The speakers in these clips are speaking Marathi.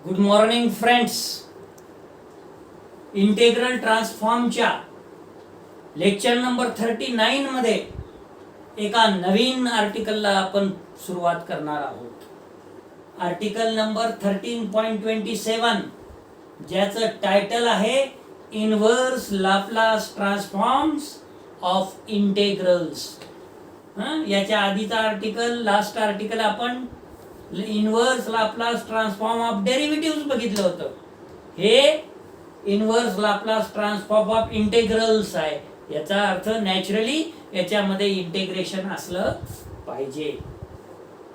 Good morning friends. इंटेग्रल ट्रान्सफॉर्मच्या लेक्चर नंबर 39 मध्ये एका नवीन आर्टिकलला आपण सुरुवात करणार आहोत. आर्टिकल नंबर 13.27 ज्याचं टायटल आहे इनव्हर्स लाप्लास ट्रान्सफॉर्म्स ऑफ इंटेग्रल्स. याच्या आधीचा आर्टिकल, लास्ट आर्टिकल आपण inverse Laplace transform of derivative बघितलं होतं. हे inverse Laplace transform of integrals आहे. याचा अर्थ नॅचरली याच्यामध्ये इंटिग्रेशन असलं पाहिजे.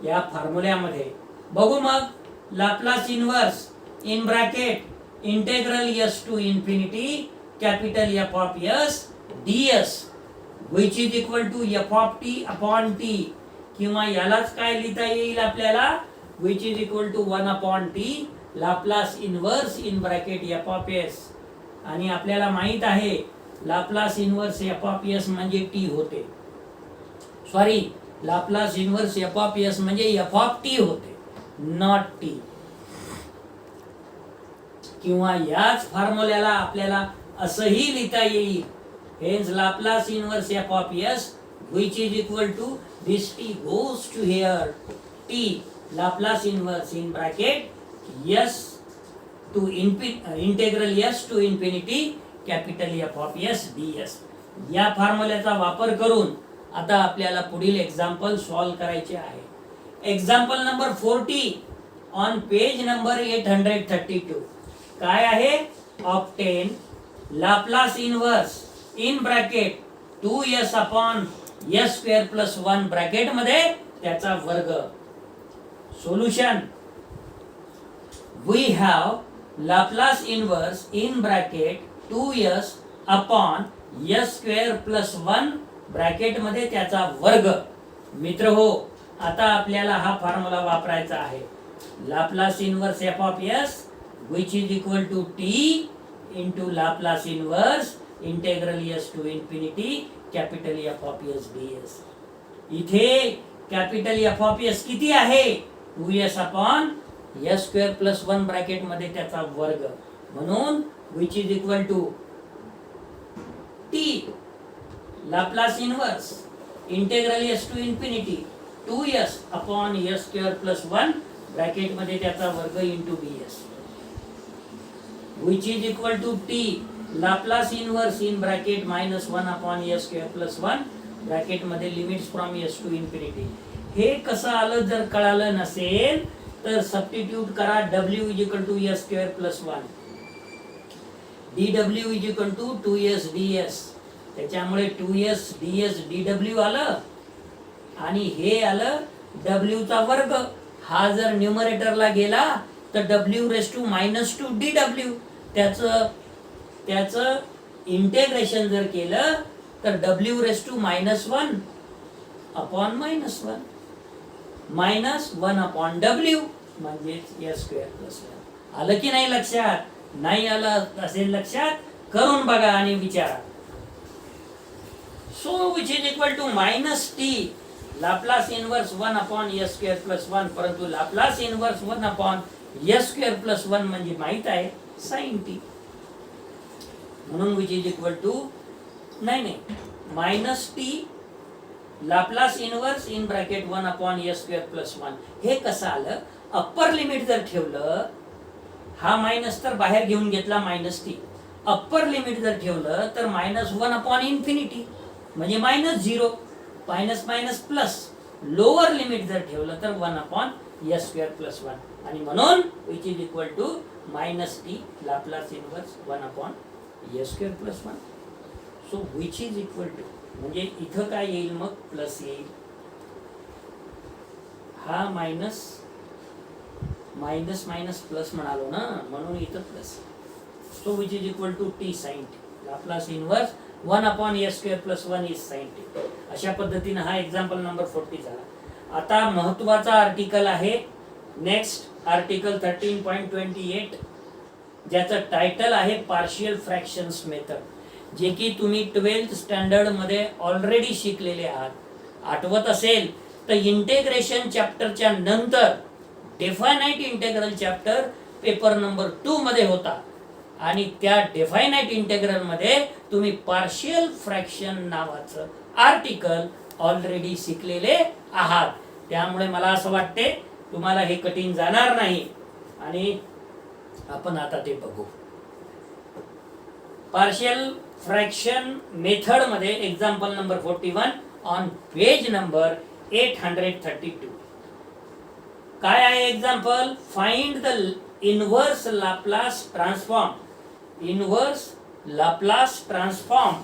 या फॉर्म्युल्यामध्ये बघू मग. Laplace inverse in bracket integral s to infinity capital F of s ds which is equal to f of t upon t, किंवा यालाच काय लिहिता येईल आपल्याला, which is equal to 1 upon t Laplace inverse in bracket f of s. आणि आपल्याला माहित आहे Laplace inverse f of s म्हणजे t होते. Sorry, Laplace inverse f of s म्हणजे f of t होते, नॉट t. किंवा याच फॉर्म्युल्याला आपल्याला असंही लिहिता येईल, hence Laplace inverse f of s which is equal to this t goes to here t Laplace inverse in bracket s to integral s to infinity capital F of s ds. या फॉर्म्युल्याचा वापर करून आता आपल्याला पुढील एक्झाम्पल सॉल्व करायचे आहे. Example number 40 on page number 832. काय आहे? Obtain Laplace inverse in bracket 2s upon s square plus 1 bracket मध्ये त्याचा वर्ग. Solution, we have Laplace inverse in bracket 2s upon s square plus 1 bracket मध्ये त्याचा वर्ग. मित्र हो, आता आपल्याला हा फॉर्म्युला वापरायचा आहे. Laplace inverse f of s which is equal to t into Laplace inverse integral s to infinity capital f of s ds. इथे कॅपिटल f of s किती आहे? 2s upon s square plus 1 bracket मध्ये त्याचा वर्ग, म्हणून which is equal to t Laplace inverse integral s to infinity 2s upon s square plus 1 bracket मध्ये त्याचा वर्ग into ds, which is equal to t Laplace inverse in bracket minus 1 upon s square plus 1 bracket मध्ये limits from s to infinity. हे कसं आलं जर कळालं नसेल तर सबस्टिट्यूट करा. w is equal to s square plus 1, dw is equal to 2s ds. त्याच्यामुळे 2s ds dw आलं आणि हे आलं w चा वर्ग. हा जर न्यूमरेटरला गेला तर w raise to minus 2 dw. त्याचं इंटेग्रेशन जर केलं तर w raise to minus 1 upon minus 1 minus 1 upon w म्हणजे s स्क्वेअर प्लस 1. आलं की नाही लक्षात? नाही आलं असेल लक्षात, करून बघा आणि विचारा. So which is equal to minus t Laplace inverse 1 upon s square plus 1, परंतु Laplace inverse 1 upon s square plus 1 म्हणजे माहित आहे साइन t, म्हणून विच इज इक्वल टू नाही minus t Laplace inverse in bracket 1 upon s square plus 1. हे कसं आलं? अप्पर लिमिट जर ठेवलं, हा मायनस तर बाहेर घेऊन घेतला मायनस टी. अप्पर लिमिट जर ठेवलं तर मायनस 1 अपॉन इन्फिनिटी म्हणजे minus 0, minus minus plus. Lower limit जर ठेवलं तर 1 अपॉन s स्क्वेअर प्लस 1, आणि म्हणून which is equal to minus t Laplace inverse 1 upon s square plus 1. So which is equal to म्हणजे इथं काय येईल मग? प्लस येईल. हा मायनस मायनस मायनस प्लस म्हणालो ना, म्हणून इथं plus. So which is equal to t sine t Laplace inverse 1 upon s square plus 1 is sine t. अशा पद्धतीने हा एक्झाम्पल नंबर 40 झाला. आता महत्वाचा आर्टिकल आहे नेक्स्ट, आर्टिकल 13.28 ज्याचं टायटल आहे पार्शियल फ्रॅक्शन्स मेथड, जे की तुम्ही 12th स्टँडर्ड मध्ये ऑलरेडी शिकलेले आहात. आठवत असेल तर इंटेग्रेशन चॅप्टरच्या नंतर डेफायनाइट इंटेग्रल चॅप्टर पेपर नंबर 2 मध्ये होता आणि त्या डेफायनाइट इंटेग्रल मध्ये तुम्ही पार्शियल फ्रॅक्शन नावाचं आर्टिकल ऑलरेडी शिकलेले आहात. त्यामुळे मला असं वाटते तुम्हाला हे कठीण जाणार नाही आणि आपण आता ते बघू. पार्शियल फ्रॅक्शन मेथड मध्ये example number 41 on page number 832. काय आहे example? Find the inverse Laplace transform. Inverse Laplace transform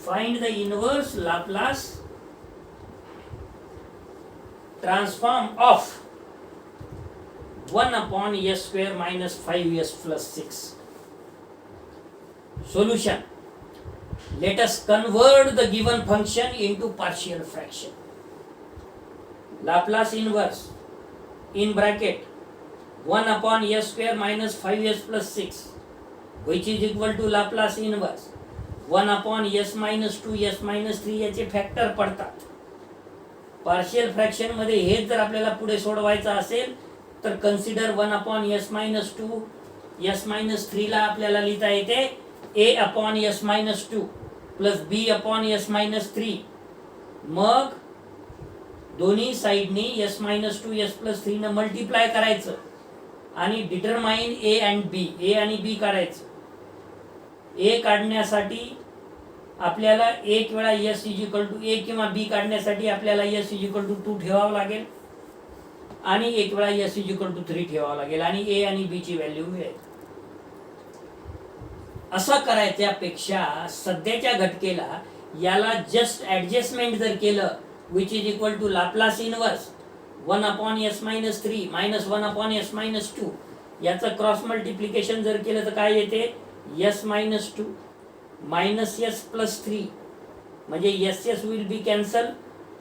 find the inverse Laplace transform of 1 upon s square minus 5s plus 6. Solution. Let us convert the given function into partial fraction. Laplace inverse in bracket 1 upon s square minus 5s plus 6 which is equal to Laplace inverse 1 upon s minus 2 s minus 3 याचे फॅक्टर पडतात. पार्शियल फ्रॅक्शन मध्ये हे जर आपल्याला पुढे सोडवायचं असेल तर consider 1 upon s minus 2 s minus 3 ला आपल्याला लिहिता येते a upon s minus 2 plus b upon s minus 3. मग दोन्ही साइडनी s minus 2 s plus 3 ने मल्टिप्लाय करायचं आणि determine a and b, a आणि b काढायचं. a काढण्यासाठी आपल्याला एक वेळा s is equal to a किंवा b काढण्यासाठी आपल्याला s इज इक्वल टू 2 ठेवावं लागेल आणि एक वेळा s इज इक्वल टू 3 ठेवावं लागेल आणि a आणि b ची व्हॅल्यू मिळेल. असं करायच्यापेक्षा सध्याच्या घटकेला याला जस्ट ऍडजस्टमेंट जर केलं which is equal to Laplace inverse 1 upon s minus 3 minus 1 upon s minus 2 याचं क्रॉस मल्टिप्लिकेशन जर केलं तर काय येते s minus 2 minus s plus 3 म्हणजे s will be cancel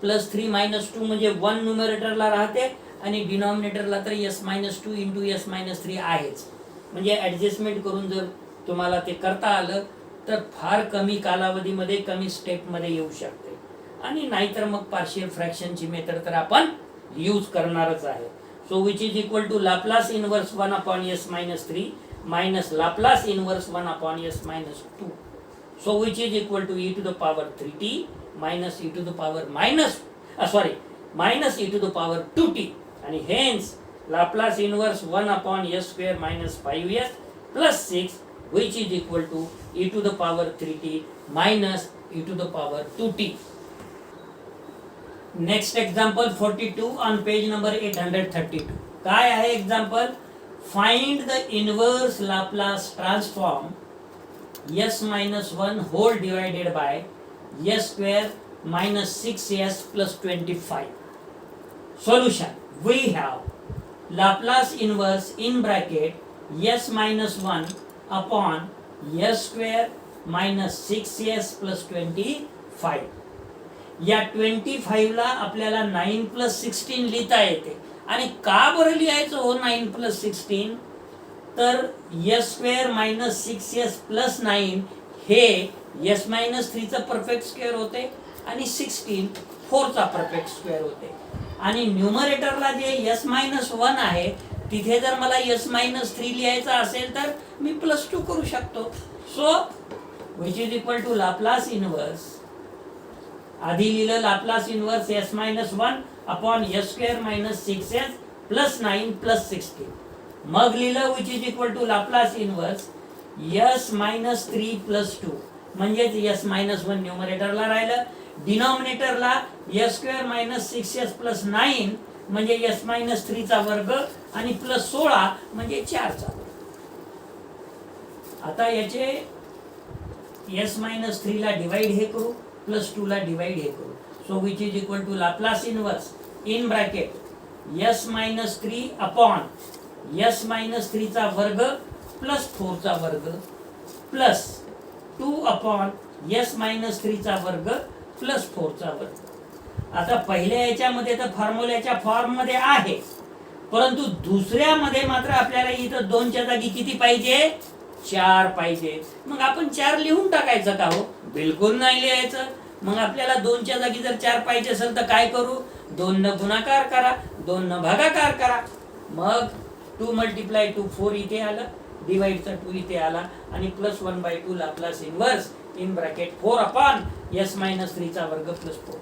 plus 3 minus 2 म्हणजे 1 न्यूमरेटरला राहते आणि डिनॉमिनेटरला तर s minus 2 into s minus 3 आहेच. म्हणजे ऍडजस्टमेंट करून जर तुम्हाला ते करता आलं तर फार कमी कालावधीमध्ये कमी स्टेपमध्ये येऊ शकते आणि नाहीतर मग पार्शियल फ्रॅक्शनची मेथड तर आपण यूज करणारच आहे. So which is equal to Laplace inverse 1 upon s minus 3 minus Laplace inverse 1 upon s minus 2. So which is equal to e to the power 3t minus e to the power minus e to the power 2t आणि hence Laplace inverse 1 upon s square minus 5s plus 6 which is equal to e to the power 3t minus e to the power 2t. Next example 42 on page number 832. काय आहे example? Find the inverse Laplace transform s minus 1 whole divided by s square minus 6s plus 25. Solution. We have Laplace inverse in bracket s minus 1 upon s square minus 6s plus 25. या 25 ला आपल्याला 9 plus 16 लिहिता येते आणि का बरं लिहायचं हो 9 plus 16 तर s square minus 6s plus 9 हे s minus 3 चा परफेक्ट स्क्वेअर होते आणि 16 4 चा परफेक्ट स्क्वेअर होते आणि न्यूमरेटरला जे s minus 1 आहे तिथे जर मला s minus 3 लिहायचा असेल तर मी प्लस 2 करू शकतो. So which is equal to Laplace inverse आधी लिहिलं Laplace inverse s minus 1 upon s square minus 6s plus 9 plus 16. मग लिहिलं which is equal to Laplace inverse s minus 3 plus 2 म्हणजेच s minus 1 न्यूमरेटरला राहिलं डिनॉमिनेटरला s square minus 6s plus 9 म्हणजे s मायनस 3 चा वर्ग आणि प्लस 16 म्हणजे 4 चा वर्ग. आता याचे s मायनस 3 ला डिवाइड हे करू प्लस 2 ला डिवाइड हे करू. So which is equal to Laplace inverse in bracket s minus 3 upon s minus 3 चा वर्ग प्लस 4 चा वर्ग प्लस 2 अपॉन s मायनस 3 चा वर्ग प्लस 4 चा वर्ग. आता पहिल्या याच्यामध्ये तर फॉर्म्युल्याच्या फॉर्म मध्ये आहे परंतु दुसऱ्या मध्ये मात्र आपल्याला इथं 2 च्या जागी किती पाहिजे 4 पाहिजे. मग आपण 4 लिहून टाकायचं का हो? बिलकुल नाही लिहायचं. मग आपल्याला 2च्या जागी जर 4 पाहिजे असेल तर काय करू? 2 न गुणाकार करा, 2 न भागाकार करा. मग 2 × 2 4 इथे आलं, डिवाइडचा 2 इथे आला आणि +1/2 Laplace inverse in bracket 4/(s - 3) वर्ग + 4.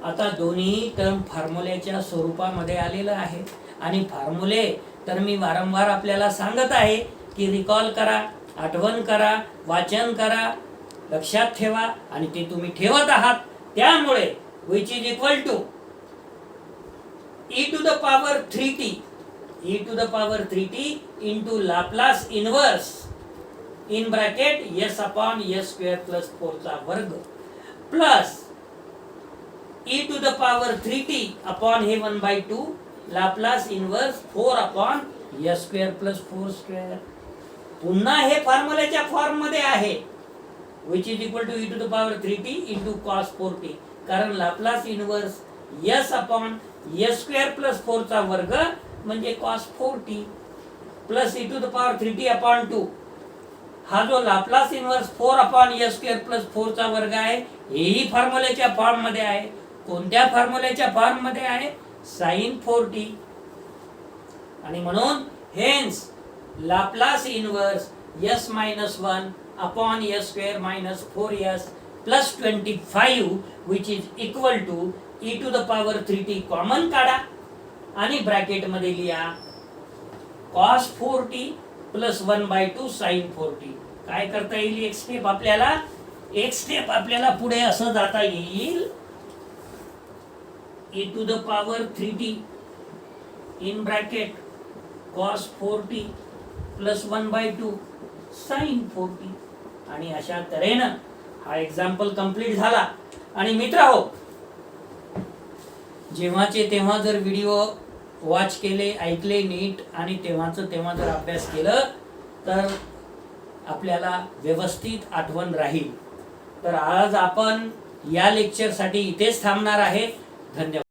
आता दोन्ही टर्म फॉर्म्युल्याच्या स्वरूपामध्ये आलेलं आहे. आणि फॉर्म्युले तर मी वारंवार आपल्याला सांगत आहे की रिकॉल करा, आठवण करा, वाचन करा, लक्षात ठेवा आणि ते तुम्ही ठेवत आहात. त्यामुळे which is equal to e⁻³ into Laplace inverse in bracket s/s² + 4 चा वर्ग प्लस e⁻³ अपॉन हे 1/2 लाप्लास इन्व्हर्स 4/s² + 4². पुन्हा हे फॉर्म्युल्याच्या फॉर्म मध्ये आहे which is equal to e⁻³ into cos 4t. कारण लाप्लास इन्व्हर्स s/s² + 4 चा वर्ग म्हणजे cos 4t प्लस e⁻³/2. हा जो लाप्लास इन्व्हर्स 4/s² + 4 चा वर्ग आहे हेही फॉर्म्युल्याच्या फॉर्म मध्ये आहे. कोणत्या फॉर्म्युल्याच्या फॉर्म मध्ये आहे? sin 4t. आणि म्हणून hence Laplace inverse s-1 upon s² - 4s plus 25 which is equal to e⁻³ common काढा आणि ब्रॅकेट मध्ये लिहा cos 4t plus 1/2 sin 4t. काय करता येईल? एक स्टेप आपल्याला पुढे असं जाता येईल e⁻³ in bracket cos 4t plus 1/2 sin 4t. आणि अशा तऱ्हेनं हा एक्झाम्पल कंप्लीट झाला. आणि मित्रहो, जेव्हाचे तेव्हा जर व्हिडिओ वॉच केले, ऐकले नीट आणि तेव्हा जर अभ्यास केलं तर आपल्याला व्यवस्थित आठवण राहील. तर आज आपण या लेक्चरसाठी इथेच थांबणार आहे. धन्यवाद.